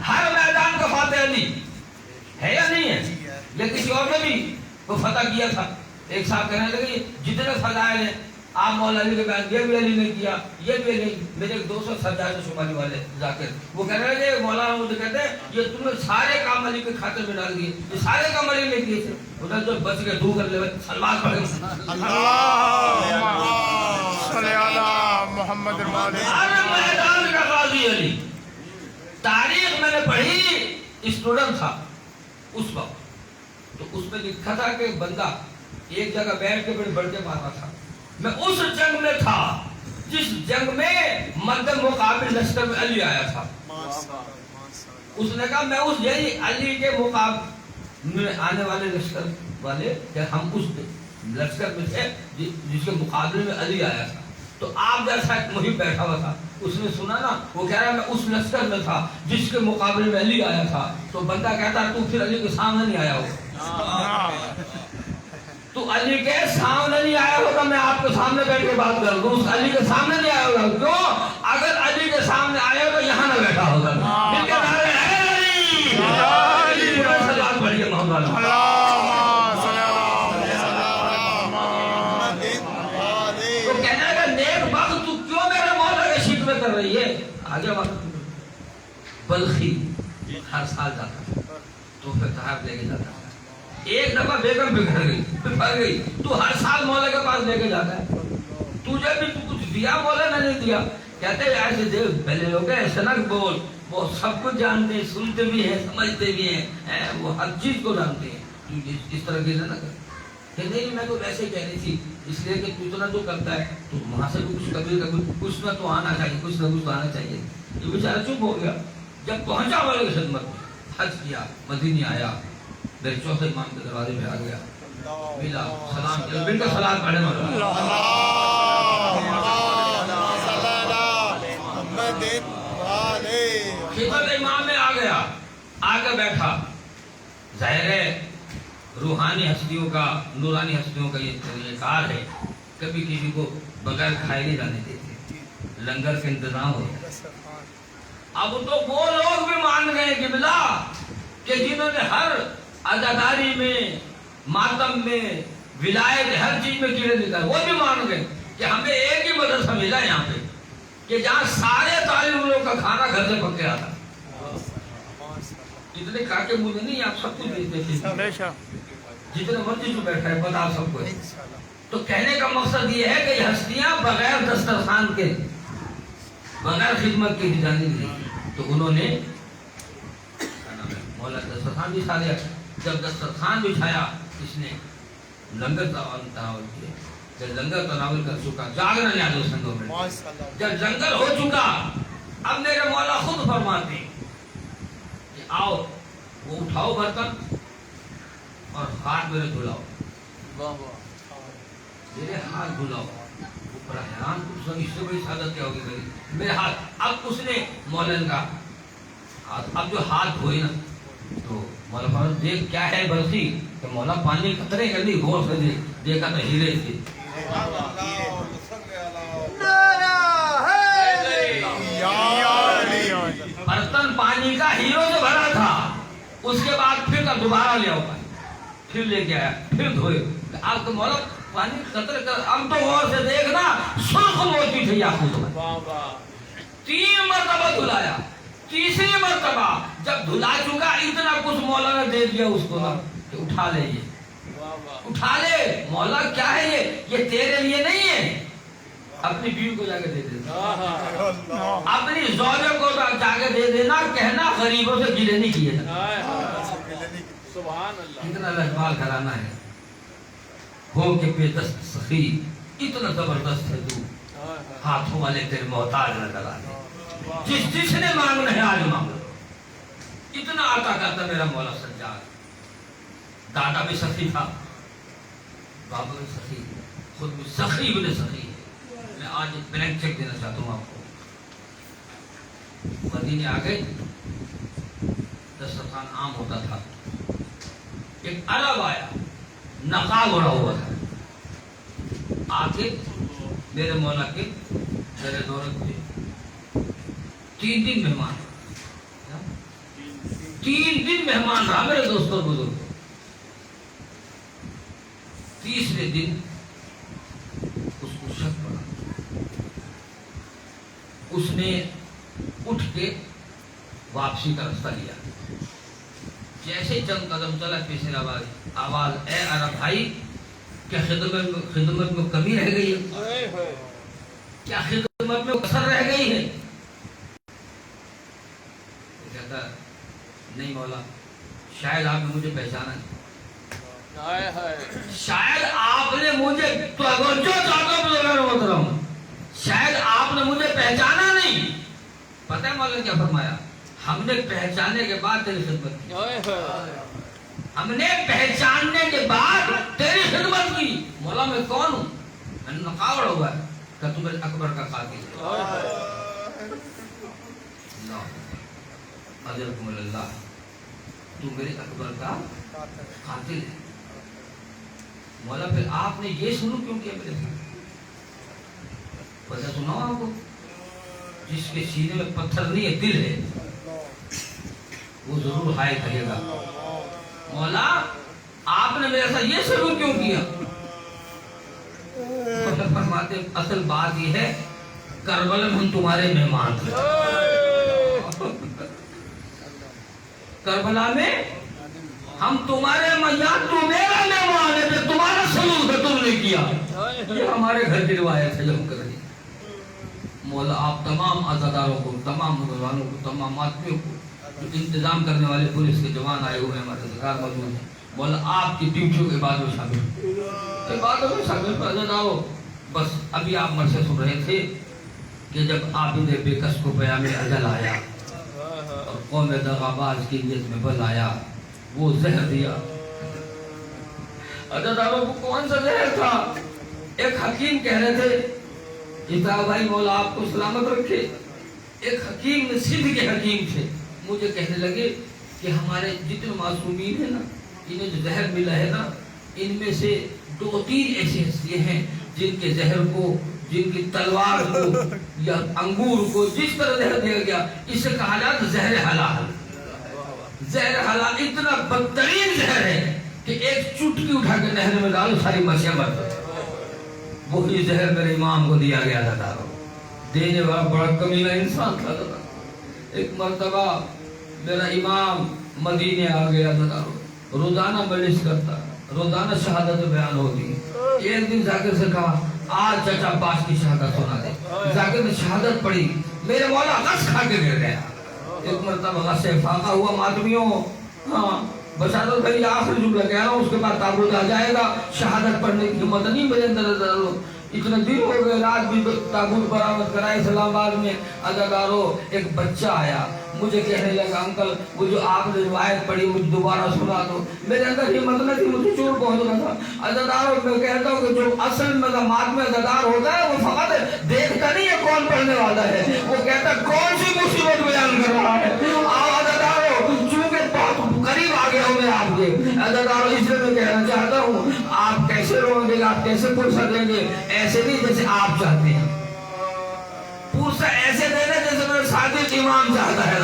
Speaker 3: ہر میدان کا فاتح علی ہے یا نہیں ہے؟ یا کسی اور نے بھی وہ فتح کیا تھا؟ ایک صاحب کہنے لگے جتنے فضائل ہیں آپ مولا علی کے بیان یہ بھی علی نے کیا، یہ بھی علی. میرے ایک دوست سجاد شمالی والے ذاکر وہ کہنے لگے مولانا مجھے کہتے ہیں یہ تم نے سارے کام علی کے کھاتے میں ڈال دیے، یہ سارے کام علی نے کیے تھے. ادھر جو بچ کے دو کر لے سلمان پڑھے
Speaker 4: صلی علی محمد
Speaker 3: میدان کا غازی علی. تاریخ میں نے پڑھی، اسٹوڈنٹ تھا اس وقت، تو اس میں لکھا تھا کہ بندہ ایک جگہ بیٹھ کے بڑے بڑھ کے مارا تھا. میں اس جنگ میں تھا جس جنگ میں مد مقابل لشکر میں علی آیا تھا. اس نے کہا میں اس یہی علی کے مقابل میں آنے والے لشکر والے کہ ہم اس لشکر میں تھے جس کے مقابلے میں علی آیا تھا. تو آپ جیسا ایک محب بیٹھا ہوا تھا، اس نے سنا نا، وہ کہہ رہا ہے میں اس لشکر میں تھا جس کے مقابلے میں علی آیا تھا. تو بندہ کہتا ہے تو پھر علی کے سامنے نہیں آیا ہو، تو علی کے سامنے نہیں آیا ہوگا. میں آپ کے سامنے بیٹھ کے بات کر دوں، اس علی کے سامنے نہیں آیا ہوگا. کیوں؟ اگر علی کے سامنے آیا تو یہاں نہ بیٹھا ہوگا. بڑھیے محمد تو کہنے کا نیک وقت تو کیوں میرے مولا کے شکوے کر رہی ہے؟ آگے وقت بلخی ہر سال جاتا تھا تو پھر تحائف لے کے جاتا تھا. ایک دفعہ بیگم بگڑ گئی، پھر گئی، تو ہر سال مولا کے پاس لے کے جاتا ہے. تجھے بھی تو کچھ دیا مولا نے نہیں دیا. کہتے ہیں ایسے دیکھ پہلے لوگ ایسے نہ بول، وہ سب کچھ جانتے ہیں، سنتے بھی ہیں، سمجھتے بھی ہیں، وہ ہر چیز کو جانتے ہیں. تو اس طرح کی نہ کر کہ نہیں میں تو ویسے ہی کہہ رہی تھی اس لیے کہ تو اتنا جو کرتا ہے تو وہاں سے بھی کچھ کبھی کبھی کچھ نہ تو آنا چاہیے، کچھ نہ کچھ تو آنا چاہیے. یہ بیچارہ چپ ہو گیا. جب پہنچا والے کی خدمت میں، حج کیا، مدینے آیا، میرے چوتھے امام کے دروازے میں آ گیا، ملا، سلام کیا، مل کر سلام پڑھے خدمت امام میں آ گیا، آ کے بیٹھا. ظاہر ہے روحانی ہستیوں کا، نورانی ہستیوں کا یہ کار ہے، کبھی کسی کو بغیر کھائے نہیں جانے دیتے، لنگر کا انتظام ہو. اب تو وہ لوگ بھی مان گئے کہ بلا کہ جنہوں نے ہر عزاداری میں، ماتم میں، ولایت، ہر چیز میں کیڑے نکالے، وہ بھی مان گئے کہ ہمیں ایک ہی مدرسہ ملا یہاں پہ کہ جہاں سارے طالب علموں کا کھانا گھر سے پک کے آتا. اتنے کاکے مجھے نہیں، آپ سب کچھ دیکھتے تھے، جتنے مرضی کو بیٹھا ہے پتا سب کو ہے. تو کہنے کا مقصد یہ ہے کہ یہ ہستیاں بغیر دسترخوان کے، بغیر خدمت کے جانے نہیں. تو انہوں نے مولا دسترخوان بچھا دیا. جب دسترخوان بچھایا اس نے لنگر تناول کیا. جب لنگر تناول کر چکا، جاگرن یاد ہو سنگوں میں، جب لنگر ہو چکا، اب میرے مولا خود فرماتے ہیں کہ آؤ وہ اٹھاؤ برتن اور ہاتھ میرے دھلاؤ، میرے ہاتھ دھلاؤ. وہ بڑا حیران، اس سے بڑی سعادت کیا ہوگی میری، میرے ہاتھ. اب اس نے مولانا کا اب جو ہاتھ دھوئے نا تو مولا فرمایا دیکھ کیا ہے بلخی، کہ مولا پانی قطرے کر دی، غور سے دیکھا تو ہیرے تھے. برتن پانی کا ہیرو سے بھرا تھا. اس کے بعد پھر دوبارہ لے آؤ پانی، پھر لے کے آیا، پھر دھوئے. آپ کو مولا پانی قطرے کر، اب تو غور سے دیکھنا سرخ موتی تھی یاقوت میں. 3 مرتبہ دھلایا. تیسری مرتبہ جب دھلا چکا، اتنا کچھ مولا نے دے دیا اس کو نا کہ اٹھا لے، یہ اٹھا لے. مولا کیا ہے یہ تیرے لیے نہیں ہے، اپنی بیوی کو جا کے دے دینا، اپنی زوجہ کو جا کے دے دینا، کہنا غریبوں سے گلے نہیں کیے جانا. اتنا لجپال گھرانہ ہے. ہو کے بے دست سخی، اتنا زبردست ہے تو، ہاتھوں والے تیرے محتاج نہ کرانے. جس نے مانگنا ہے آج مانگو. اتنا عطا کرتا میرا مولا سجاد. دادا بھی سخی تھا، بابا بھی سخی، خود بھی سخی بن سخی. میں آج بلینک چیک دینا چاہتا ہوں آپ کو. مدینے آ گئے، دسترخوان عام ہوتا تھا. ایک عرب آیا، نقاب اڑا ہوا تھا، آ کے میرے مولا کے میرے دورت پہ 3 دن مہمان. 3 दिन मेहमान रहा मेरे दोस्तों बुजुर्ग। तीसरे दिन उसको शक पड़ा, उसने उठ के वापसी का रास्ता लिया। जैसे चंद कदम चला, पीछे आवाज, ए अरब भाई, क्या खिदमत में कमी रह गई है? क्या खिदमत में कसर रह गई है? कहता नहीं मौला, शायद आपने मुझे पहचाना नहीं। शायद आपने मुझे शायद आपने मुझे पहचाना नहीं। पता है मौला क्या फरमाया? हमने पहचाने के बाद तेरी खिदमत की। हमने पहचानने के बाद तेरी खिदमत की। मौला मैं कौन हूँ? मैंने नकावड़ हुआ है कि तू मेरे अकबर का कातिल है। अल्लाह, तू मेरे अकबर का कातिल है। मौला फिर आपने ये शुरू क्यों किया मेरे साथ? पता सुनाओ आपको, जिसके सीने में पत्थर नहीं है, दिल है, वो जरूर हाय कहेगा। मौला आपने मेरे साथ ये शुरू क्यों किया? फरमाते असल बात ये है, करबला में हम तुम्हारे मेहमान थे। करबला में हम तुम्हारे मजाक, तू मेरा मेहमान है, जो तुम्हारा सलूक है तुमने किया। ये हमारे घर की रिवायत है जो हम कर रहे हैं। मौला आप तमाम अज़ादारों को, तमाम मुसलमानों को, तमाम आदमियों को, जो इंतजाम करने वाले पुलिस के जवान आए हुए हैं, हमारे सरकार मौजूद है, मौला आपकी ड्यूटियों के बाद में शामिल अज़ादारों। बस अभी आप मरसे सुन रहे थे कि जब आबिद बेकस को क़याम अजल आया और कौम दगाबाज की नीयत में बल आया, वो जहर दिया। अज़ादारों को कौन सा जहर था? एक हकीम कह रहे थे, इता भाई मौला आपको सलामत रखे। एक हकीम, सिद्ध के हकीम थे, मुझे कहने लगे कि हमारे जितने मासूमीन है ना, इन्हें जो जहर मिला है ना, इनमें से 2-3 ऐसी हस्तियां हैं जिनके जहर को, जिनकी तलवार को या अंगूर को जिस तरह जहर दिया गया, इसे कहा जाता जहर हलाल। जहर हलाल इतना बदतरीन जहर है कि एक चुटकी उठा के नहर में डालो, सारी मछलियां मर जाती। वही जहर मेरे इमाम को दिया गया था। देने वाला बड़ा कमीना इंसान था। एक मर्तबा मेरा इमाम मदीने आ गया था, रोजाना मजलिस करता, रोजाना शहादत बयान होती। एक दिन जाकिर से कहा, आज चाचा अब्बास की शहादत सुना दे। जाकिर ने शहादत पढ़ी, मेरे मौला गश खा के गिर गया। एक मर्तबा गश से फाका हुआ मातमियों। हाँ बशारत भाई आखिरी जुमला कह रहा हूँ, उसके बाद ताबूत आ जाएगा। शहादत पढ़ने की हिम्मत नहीं मेरे अंदर। इतने दिन हो गए, रात भी ताबूत बरामद कराए इस्लामाबाद में। अदाकारों एक बच्चा आया, मुझे कहने लगा, अंकल वो जो आपने रिवायत पढ़ी मुझे दोबारा सुना दो। मेरे अंदर हिम्मत नहीं थी, मुझे चोट पहुंच रहा था। अदाकारों मैं कहता हूँ कि जो असल में जमात में अदाकार होता है, वो फकत देखता नहीं है कौन पढ़ने वाला है, वो कहता कौन सी मुसीबत बयान कर रहा है। अदाकारों चूंकि बहुत करीब आ गया हूँ मैं आपके, अदाकारों इसलिए मैं कहना चाहता हूँ, आप कैसे रोएंगे, आप कैसे फुर्सत लेंगे? ऐसे नहीं जैसे आप चाहते हैं, पूरा ऐसे देना जैसे मेरे सादिक इमाम चाहता है।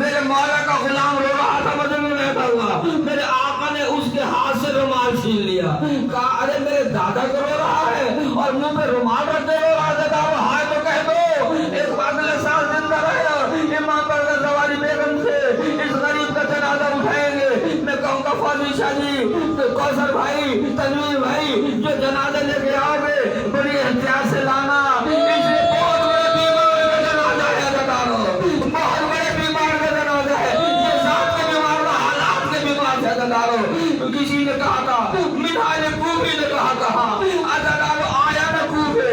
Speaker 3: मेरे मौला का गुलाम रो रहा था, मजे में बैठा हुआ, मेरे आका ने उसके हाथ से रुमाल छीन लिया। कहा अरे मेरे दादा को रो रहा है और मुंह पे रुमाल रखते रो रहा था। हाय तो कह दो, एक अगले साल जिंदा रहे इमाम पर सवारी बेगम से इस गरीब का जनाजा उठाएंगे। मैं कहूँगा फौजी शाह जी, कौसर भाई, तनवीर भाई, जो जनाजा लेके आओगे बड़ी एहतियात से लाना। इसलिए बहुत बड़े बीमार का जनाजा है, बहुत बड़े बीमार का जनाजा है। ये जात के बीमार का, हालात के बीमार से अदाकारों। किसी ने कहा था, मिठाई कूफी ने कहा था, अदाकारों आया ना कूफे,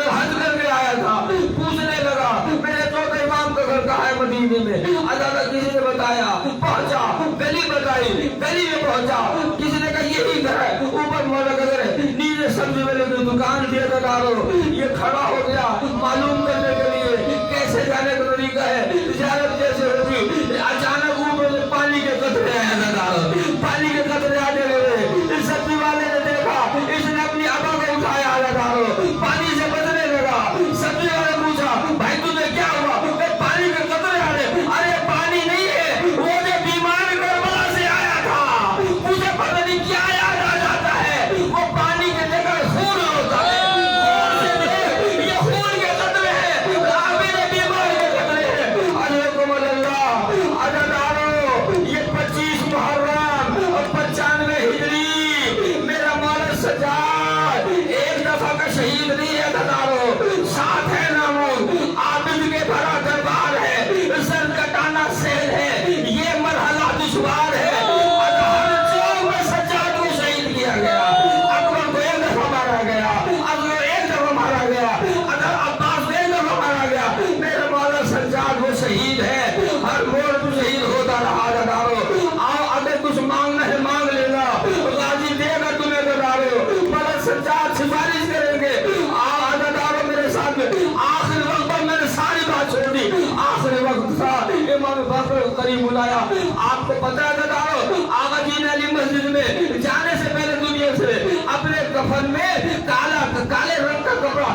Speaker 3: हज करके आया था, पूछने लगा मेरे चौथे इमाम का घर कहाँ है मदीने में। अदाकारों किसी ने बताया, पहुंचा, गली बताई, गली में पहुंचा, किसी ने कहा यही घर है, ऊपर मौला का घर है, नीचे सब्जी वाले की दुकान थी। अदाकारों ये खड़ा हो गया मालूम करने के लिए कैसे जाने का तरीका है। ज़ियारत जैसे होगी, अचानक ऊपर से पानी के कतरे आए। अदाकारों पानी के कतरे आने लगे, सब्जी वाले ने देखा, इसने अपनी अबा को उठाया। अदाकारों पानी से बचने लगा। सब्जी वाले पूछा भाई तुझे क्या हुआ? पानी के कतरे आ रहे। अरे पानी नहीं है, वो जो पता है बताओ, आगा जी ने अली मस्जिद में जाने से पहले दुनिया से अपने कफन में काले रंग का कपड़ा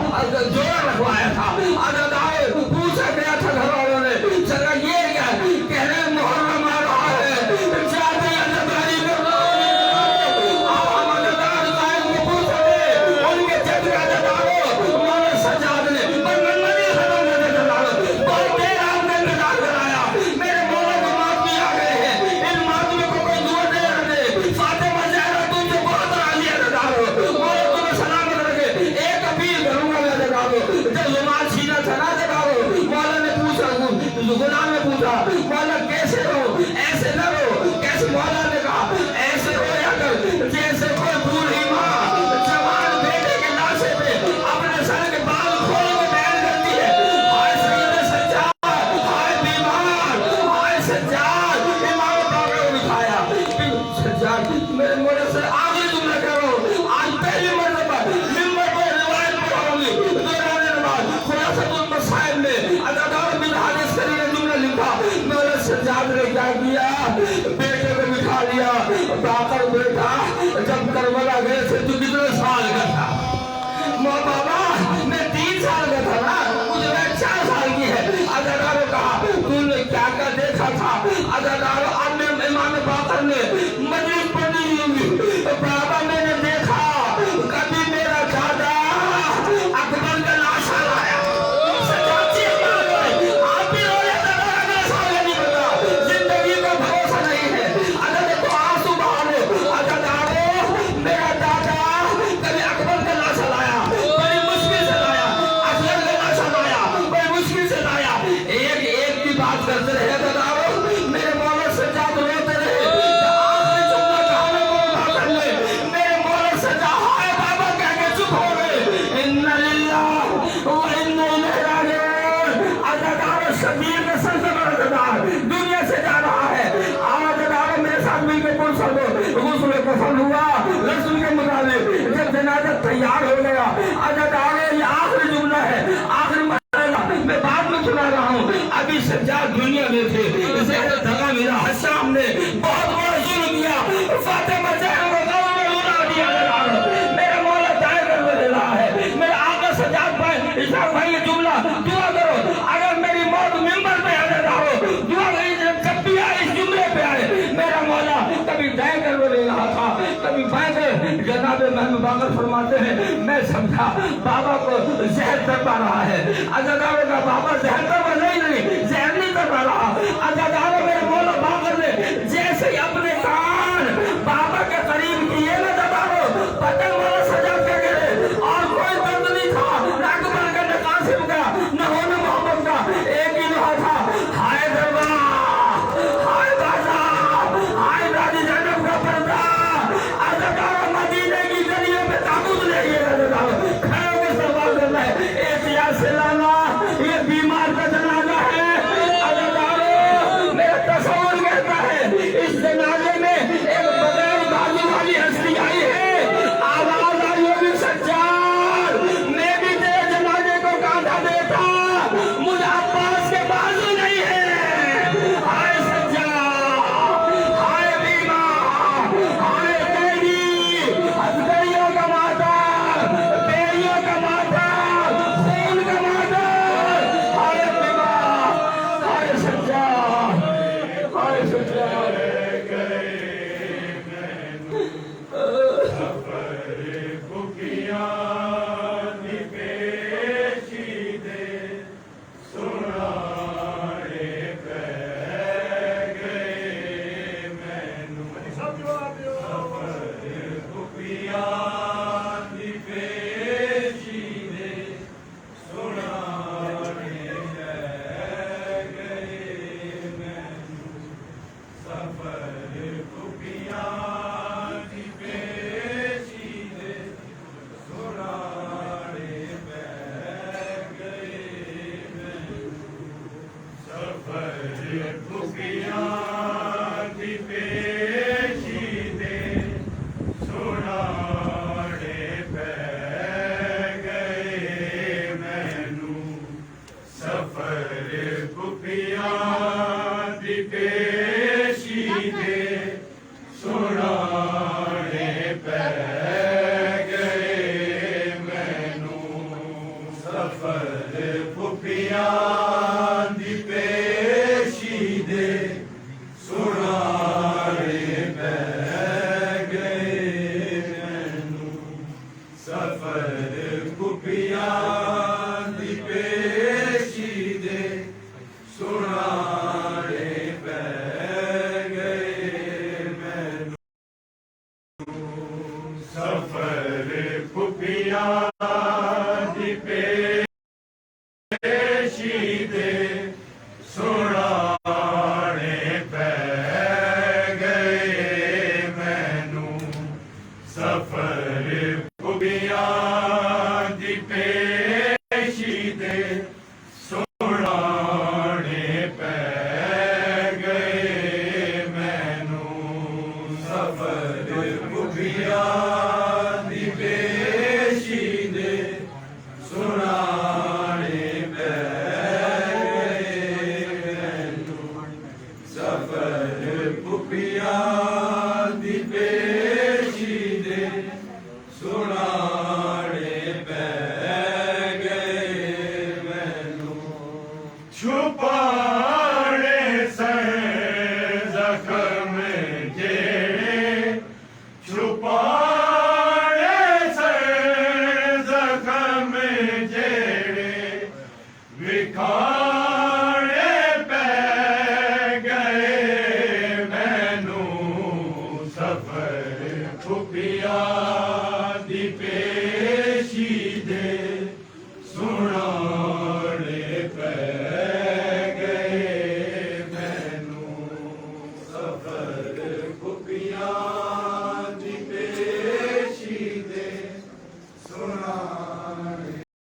Speaker 3: जोड़ा रखवाया था। बताओ, पूछा गया था घर वालों ने, सर ये क्या कह रहे मुहर्रम आ रहा है, जाते अज़ादारी कर लो। हम अज़ादार साहब को पूछा दे, उनके जज का जताओ, मौलाना सज्जाद ने मनमनी खत्म कर जताओ, बहुत देर आपने इंतजार कराया, मेरे मौला को माफ किया गए हैं, इन मातमी को कोई दूर नहीं रखते। फातिमा ज़हरा तुमसे बहुत राज़ी है जताओ, मौला तुम्हें सलामत रखे। एक अपील करूंगा मैं जताओ, जब जुमात छीना था ना जताओ, मौला ने पूछा, गुलाम ने पूछा, मौला कैसे हो, ऐसे न रो, कैसे? मौला ने कहा ऐसे रोया कर जैसे कोई बूढ़ी माँ जवान बेटे के लाशे पे अपने सर के बाल खोल के बैठ करती है। हाय सैयद सज्जाद, हाय बीमार, हाय सज्जाद। इमाम बाबा को दिखाया, सज्जाद मेरे मोड़े से आगे जुमला करो, आज पहली मर्तबा मिंबर पर रिवायत पढ़ाऊंगी दौरान नमाज खुलासतुल मसाइल में अज़ादार बिन हादिस करीने जुमला लिखा। मेरे सज्जाद ने क्या किया, बेटे को बिठा लिया, बाकर बेटा जब करबला गए थे तो कितने साल का था? बाबा मैं 3 साल का था ना, मुझे 4 साल की है। अज़ादार कहा तूने क्या क्या देखा था? अज़ादार अब इमाम बाकर ने मजलिस पढ़ी होगी, बाबा मैंने देखा कभी मेरा दादा अकबर का लाशा लाया। सच्चाई आप भी रोए तो अगले साल नहीं पता, जिंदगी का भरोसा नहीं है। अगर देखो आंसू बहाने, अज़ादार मेरा दादा कभी अकबर का लाशा लाया, बड़ी मुश्किल से लाया, असगर का लाशा लाया, बड़ी मुश्किल से लाया। एक की बात करते रहे अज़ादार, मेरे मौला सज्जाद रोते रहे। आखिरी जुमला कहा मैं बोल कर ले, मेरे मौला सज्जाद हाय बाबा कह के चुप हो गए। इन्ना लिल्लाह व इन्ना इलैहि राजिऊन। अज़ादार शबीर का सरसबर अज़ादार दुनिया से जा रहा है। अज़ादार मेरे साथ मिलकर पुरसद गुस्ल कफन हुआ रसूल के मुताबिक। जब जनाजा तैयार हो गया, अज़ादार ये आखिरी जुमला है, आखिरी मैं बाद में सुना रहा हूँ। अभी सज्जाद दुनिया में थे, ज़हर दगा मिला, हश्शाम ने बहुत बड़ा जुल्म किया, फातिमा ज़हरा को गम में उड़ा दिया। मेरा मौला दायर कर दे रहा है, मेरे आका सज्जाद भाई इसाक भाई ये जुमला दुआ करो, अगर मेरी मौत मिंबर पे आ जाता हो दुआ करिए, जब भी आए इस जुमले पे आए। मेरा मौला कभी दायर कर ले रहा था, कभी बाएं कर। जनाब महमूद बाकर फरमाते हैं, मैं समझा बाबा को जहर तड़पा रहा है। अज़ादार का बाबा जहर तड़पा नहीं जहर नहीं तड़पा रहा। अज़ादार मेरे मौला बाकर ने जैसे ही अपने कान बाबा के करीब किए ना दबाओ, पतंग वाला सजा के गए और कोई दर्द नहीं था, न अकबर का न कासिम का न होने मोहम्मद का, एक ही दुआ था, हाय दरबार, हाय बाजा, हाय राजी जैनब का पर्दा। अज़ादार मदीने की गलियों में ताबूत ले गए। अज़ादार खड़े होकर सवाल कर रहे हैं, एहतियात से लाना, ये बीमार का जनाजा है। अज़ादार मेरा तस्वीर कहता है इस जनाजे में एक बगैर बाजू वाली हस्ती आई है, आवाज आई होगी सज्जाद, मैं भी तेरे जनाजे को कांधा देता, मुझे अब्बास के बाजू नहीं है। हाय सज्जाद, हाय बीमार, हाय कैदी, असगरियों का माता, बेड़ियों का माता, खून का माता, हाय बीमार, हाय सज्जाद, हाय सज्जाद।
Speaker 5: سفر چھپیا